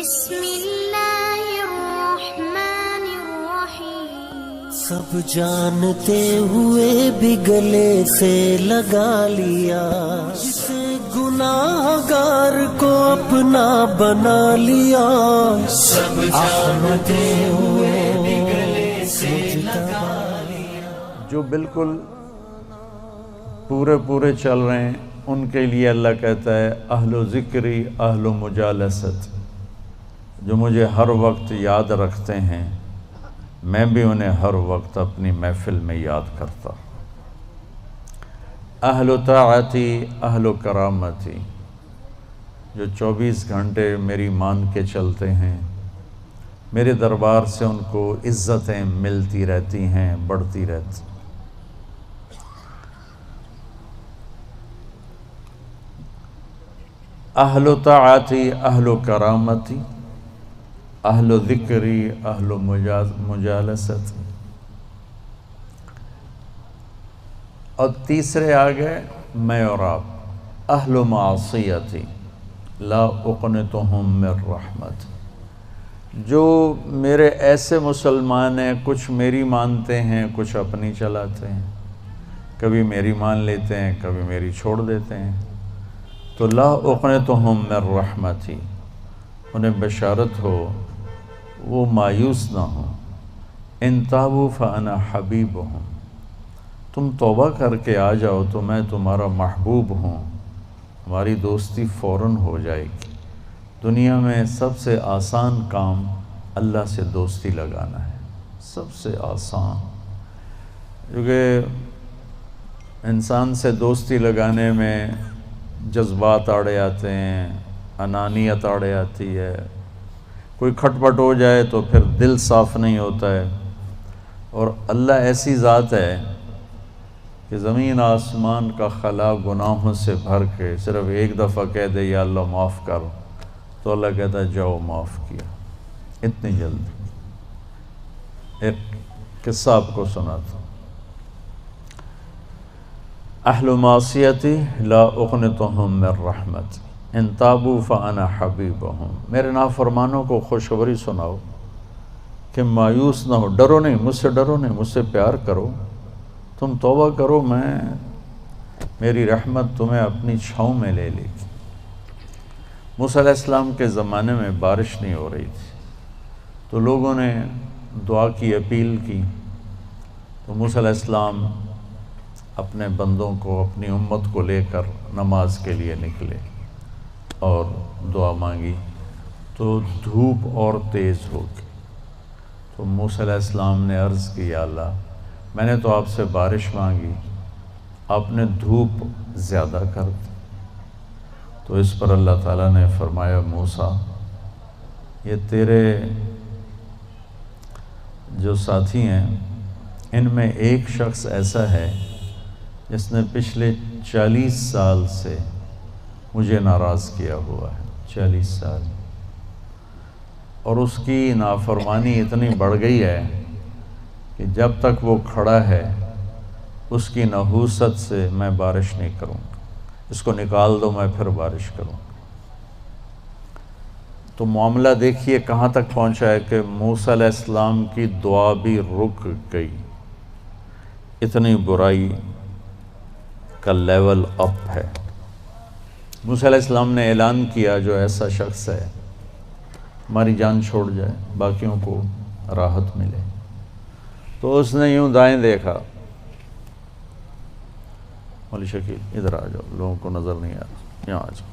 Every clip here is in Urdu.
بسم اللہ الرحمن الرحیم۔ سب جانتے ہوئے بھی گلے سے لگا لیا، جسے گناہگار کو اپنا بنا لیا۔ سب جانتے ہوئے بھی گلے سے لگا لیا۔ جو بالکل پورے چل رہے ہیں ان کے لیے اللہ کہتا ہے اہل و ذکری اہل و مجالست، جو مجھے ہر وقت یاد رکھتے ہیں میں بھی انہیں ہر وقت اپنی محفل میں یاد کرتا۔ اہل و طاعتی اہل و کرامتی، جو 24 گھنٹے میری مان کے چلتے ہیں، میرے دربار سے ان کو عزتیں ملتی رہتی ہیں، بڑھتی رہتی۔ اہل و طاعتی اہل و کرامتی اہل و ذکری اہل و مجالست۔ اور تیسرے آگئے میں اور آپ، اہل و معصیتی لا اقنتہم من رحمت، جو میرے ایسے مسلمان ہیں، کچھ میری مانتے ہیں کچھ اپنی چلاتے ہیں، کبھی میری مان لیتے ہیں کبھی میری چھوڑ دیتے ہیں، تو لا اقنتہم من رحمتی، انہیں بشارت ہو وہ مایوس نہ ہوں۔ ان تابوا فانا حبیبہم، تم توبہ کر کے آ جاؤ تو میں تمہارا محبوب ہوں، ہماری دوستی فوراً ہو جائے گی۔ دنیا میں سب سے آسان کام اللہ سے دوستی لگانا ہے، سب سے آسان، کیونکہ انسان سے دوستی لگانے میں جذبات آڑے آتے ہیں، انانیت آڑے آتی ہے، کوئی کھٹ پٹ ہو جائے تو پھر دل صاف نہیں ہوتا ہے۔ اور اللہ ایسی ذات ہے کہ زمین آسمان کا خلا گناہوں سے بھر کے صرف ایک دفعہ کہہ دے یا اللہ معاف کر، تو اللہ کہتا ہے جاؤ معاف کیا، اتنی جلدی۔ ایک قصہ آپ کو سناتا ہوں۔ اہل معصیتی لا اقنتہم من رحمت ان تابوا فانا حبیبہم، میرے نافرمانوں کو خوشخبری سناؤ کہ مایوس نہ ہو، ڈرو نہیں، مجھ سے ڈرو نہیں، مجھ سے پیار کرو، تم توبہ کرو، میری رحمت تمہیں اپنی چھاؤں میں لے لے گی۔ موسیٰ علیہ السلام کے زمانے میں بارش نہیں ہو رہی تھی، تو لوگوں نے دعا کی، اپیل کی، تو موسیٰ علیہ السلام اپنے بندوں کو، اپنی امت کو لے کر نماز کے لیے نکلے اور دعا مانگی، تو دھوپ اور تیز ہو گئی۔ تو موسیٰ علیہ السلام نے عرض کی یا اللہ، میں نے تو آپ سے بارش مانگی، آپ نے دھوپ زیادہ کر دی۔ تو اس پر اللہ تعالیٰ نے فرمایا موسیٰ، یہ تیرے جو ساتھی ہیں ان میں ایک شخص ایسا ہے جس نے پچھلے 40 سال سے مجھے ناراض کیا ہوا ہے، 40 سال، اور اس کی نافرمانی اتنی بڑھ گئی ہے کہ جب تک وہ کھڑا ہے اس کی نحوست سے میں بارش نہیں کروں گا، اس کو نکال دو میں پھر بارش کروں گا۔ تو معاملہ دیکھیے کہاں تک پہنچا ہے کہ موسیٰ علیہ السلام کی دعا بھی رک گئی، اتنی برائی کا لیول اپ ہے۔ موسیٰ علیہ السلام نے اعلان کیا جو ایسا شخص ہے ہماری جان چھوڑ جائے، باقیوں کو راحت ملے۔ تو اس نے یوں دائیں دیکھا، مولی شکیل ادھر آ جاؤ، لوگوں کو نظر نہیں آ رہا، یہاں آ جاؤ۔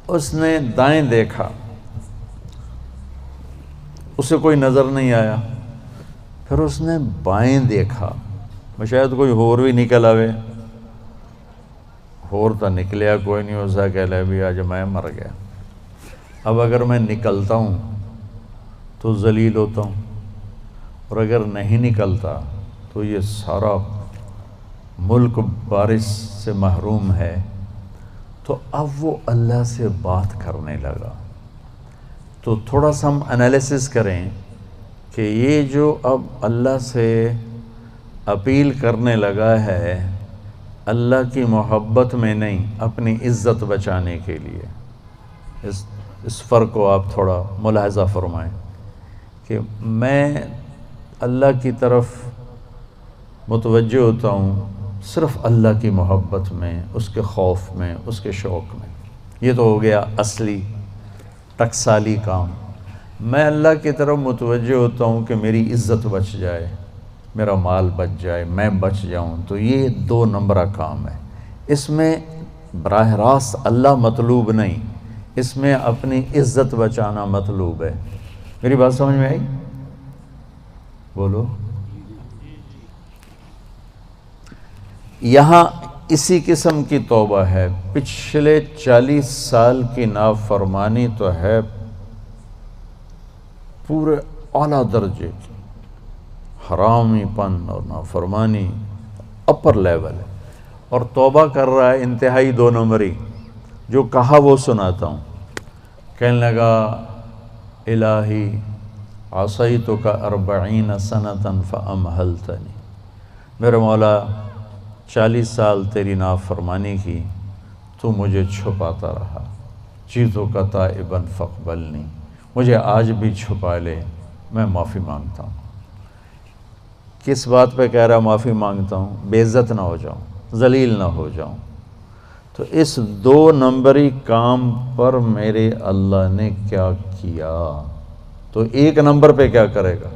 اس نے دائیں دیکھا، اسے کوئی نظر نہیں آیا، پھر اس نے بائیں دیکھا، شاید کوئی ہور بھی نکل آوے، ہور تو نکلیا کوئی نہیں، اسا کہہ لے بھی آج میں مر گیا، اب اگر میں نکلتا ہوں تو ذلیل ہوتا ہوں، اور اگر نہیں نکلتا تو یہ سارا ملک بارش سے محروم ہے۔ تو اب وہ اللہ سے بات کرنے لگا۔ تو تھوڑا سا ہم انالیسس کریں کہ یہ جو اب اللہ سے اپیل کرنے لگا ہے اللہ کی محبت میں نہیں، اپنی عزت بچانے کے لیے، اس فرق کو آپ تھوڑا ملاحظہ فرمائیں کہ میں اللہ کی طرف متوجہ ہوتا ہوں صرف اللہ کی محبت میں، اس کے خوف میں، اس کے شوق میں. یہ تو ہو گیا اصلی ٹکسالی کام. میں اللہ کی طرف متوجہ ہوتا ہوں کہ میری عزت بچ جائے، میرا مال بچ جائے، میں بچ جاؤں. تو یہ 2 نمبرہ کام ہے. اس میں براہ راست اللہ مطلوب نہیں، اس میں اپنی عزت بچانا مطلوب ہے. میری بات سمجھ میں آئی؟ بولو. یہاں اسی قسم کی توبہ ہے. پچھلے 40 سال کی نافرمانی تو ہے پورے اعلیٰ درجے کی، حرامی پن اور نافرمانی اپر لیول ہے، اور توبہ کر رہا ہے انتہائی 2 نمبری. جو کہا وہ سناتا ہوں. کہنے لگا الہی عصیتک 40 سنة فامہلتنی، میرے مولا 40 سال تیری نافرمانی کی، تو مجھے چھپاتا رہا. جئتک تائبا فاقبلنی، مجھے آج بھی چھپا لے، میں معافی مانگتا ہوں. کس بات پہ کہہ رہا معافی مانگتا ہوں؟ بے عزت نہ ہو جاؤں، ذلیل نہ ہو جاؤں. تو اس 2 نمبری کام پر میرے اللہ نے کیا کیا؟ تو 1 نمبر پہ کیا کرے گا؟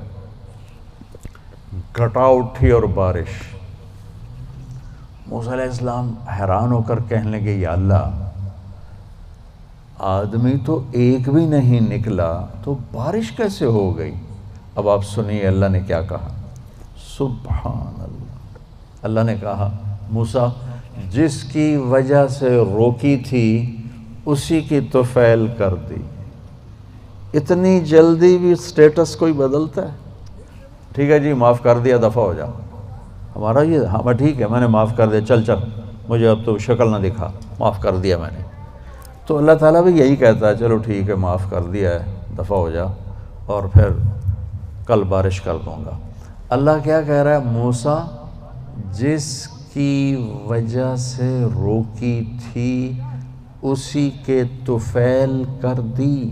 گھٹا اٹھی اور بارش. موسیٰ علیہ السلام حیران ہو کر کہنے لگے یا اللہ، آدمی تو ایک بھی نہیں نکلا تو بارش کیسے ہو گئی؟ اب آپ سنیے اللہ نے کیا کہا. سبحان اللہ. اللہ نے کہا موسیٰ جس کی وجہ سے روکی تھی اسی کی طفیل کر دی. اتنی جلدی بھی سٹیٹس کوئی بدلتا ہے؟ ٹھیک ہے جی معاف کر دیا، دفع ہو جا. ہمارا یہ ہاں ٹھیک ہے میں نے معاف کر دیا، چل مجھے اب تو شکل نہ دکھا، معاف کر دیا میں نے. تو اللہ تعالیٰ بھی یہی کہتا ہے چلو ٹھیک ہے معاف کر دیا ہے، دفع ہو جا، اور پھر کل بارش کر دوں گا. اللہ کیا کہہ رہا ہے؟ موسیٰ جس کی وجہ سے روکی تھی اسی کے طفیل کر دی.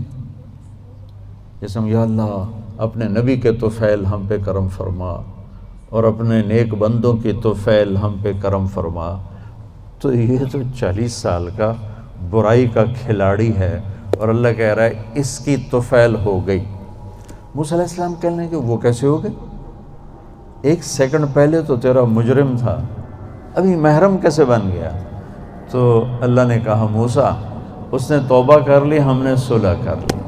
جیسے یا اللہ اپنے نبی کے طفیل ہم پہ کرم فرما، اور اپنے نیک بندوں کی طفیل ہم پہ کرم فرما. تو یہ تو 40 سال کا برائی کا کھلاڑی ہے، اور اللہ کہہ رہا ہے اس کی طفیل ہو گئی. موسیٰ علیہ السلام کہنے کہ وہ کیسے ہو گئی؟ 1 سیکنڈ پہلے تو تیرا مجرم تھا، ابھی محرم کیسے بن گیا؟ تو اللہ نے کہا موسیٰ اس نے توبہ کر لی، ہم نے صلح کر لی.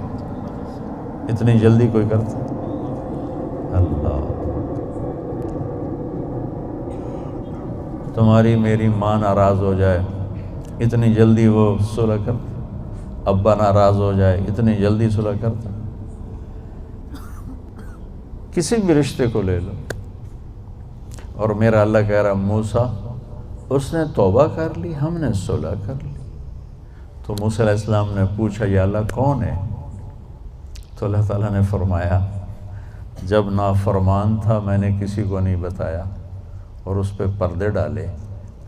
اتنی جلدی کوئی کرتا؟ اللہ. تمہاری میری ماں ناراض ہو جائے اتنی جلدی وہ صلح کرتا؟ ابا ناراض ہو جائے اتنی جلدی صلح کرتا؟ کسی بھی رشتے کو لے لو. اور میرا اللہ کہہ رہا موسیٰ اس نے توبہ کر لی، ہم نے صلح کر لی. تو موسیٰ علیہ السلام نے پوچھا یا اللہ کون ہے؟ تو اللہ تعالیٰ نے فرمایا جب نافرمان تھا میں نے کسی کو نہیں بتایا اور اس پہ پردے ڈالے.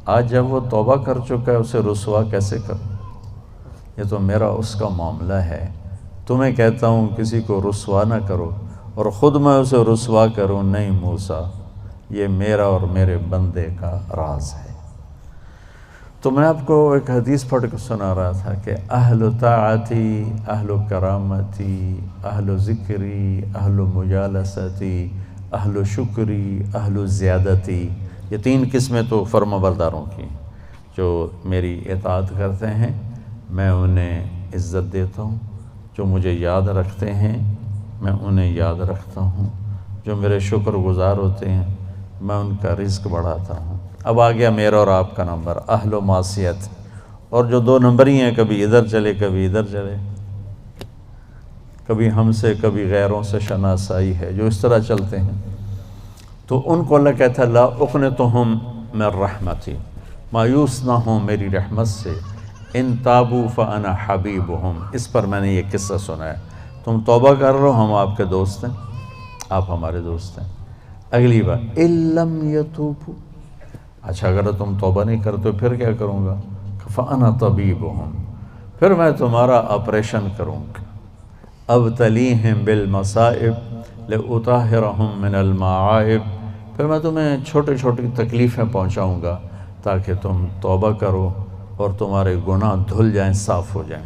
آج جب وہ توبہ کر چکا ہے اسے رسوا کیسے کروں؟ یہ تو میرا اس کا معاملہ ہے. تمہیں کہتا ہوں کسی کو رسوا نہ کرو اور خود میں اسے رسوا کروں نہیں. موسیٰ یہ میرا اور میرے بندے کا راز ہے. تو میں آپ کو ایک حدیث پڑھ کے سنا رہا تھا کہ اہل طاعتی، اہل کرامتی، اہل ذکری، اہل مجالستی، اہل شکری، اہل زیادتی. یہ 3 قسمیں تو فرما برداروں کی جو میری اطاعت کرتے ہیں میں انہیں عزت دیتا ہوں، جو مجھے یاد رکھتے ہیں میں انہیں یاد رکھتا ہوں، جو میرے شکر گزار ہوتے ہیں میں ان کا رزق بڑھاتا ہوں. اب آ گیا میرا اور آپ کا نمبر اہل و معصیت. اور جو 2 نمبر ہی ہیں کبھی ادھر چلے کبھی ادھر چلے، کبھی ہم سے کبھی غیروں سے شناسائی ہے، جو اس طرح چلتے ہیں. تو ان کو اللہ کہتا ہے لا اقنطہم من رحمتی، مایوس نہ ہوں میری رحمت سے. ان تابوا فانا حبیبہم. اس پر میں نے یہ قصہ سنا ہے. تم توبہ کر رہو ہم آپ کے دوست ہیں، آپ ہمارے دوست ہیں. اگلی بار ان لم یتوبوا، اچھا اگر تم توبہ نہیں کرتے پھر کیا کروں گا؟ فانا طبیبہم، پھر میں تمہارا آپریشن کروں گا. ابتلیہم بالمصائب لأطہرہم من المعائب، پھر میں تمہیں چھوٹی چھوٹی تکلیفیں پہنچاؤں گا تاکہ تم توبہ کرو اور تمہارے گناہ دھل جائیں، صاف ہو جائیں.